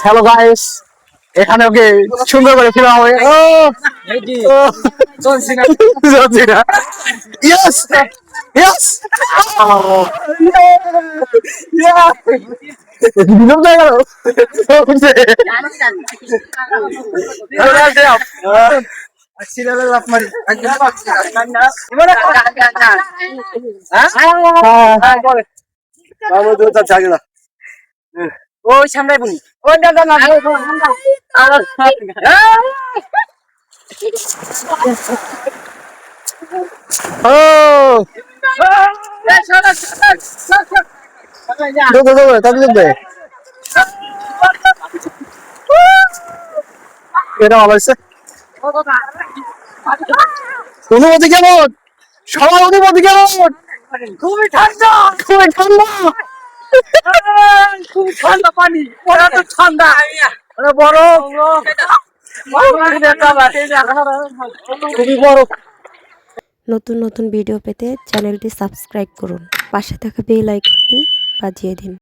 Hello guys, এখানে ওকে সুন্দর করে ফিরা হবে। ইয়েস ইয়েস, বিলম্ব হয়ে গেল। ওই সামনে বলি ওই দাদা না এটা ভালো হয়েছে। অনুমতি কেমন? সবার অনুমতি কেমন? খুবই ঠান্ডা খুবই ঠান্ডা। খুব ঠান্ডা পানি ওরা তো ঠান্ডা বরফ খুবই বরফ। নতুন নতুন ভিডিও পেতে চ্যানেলটি সাবস্ক্রাইব করুন, পাশে থাকা বেল আইকনটি বাজিয়ে দিন।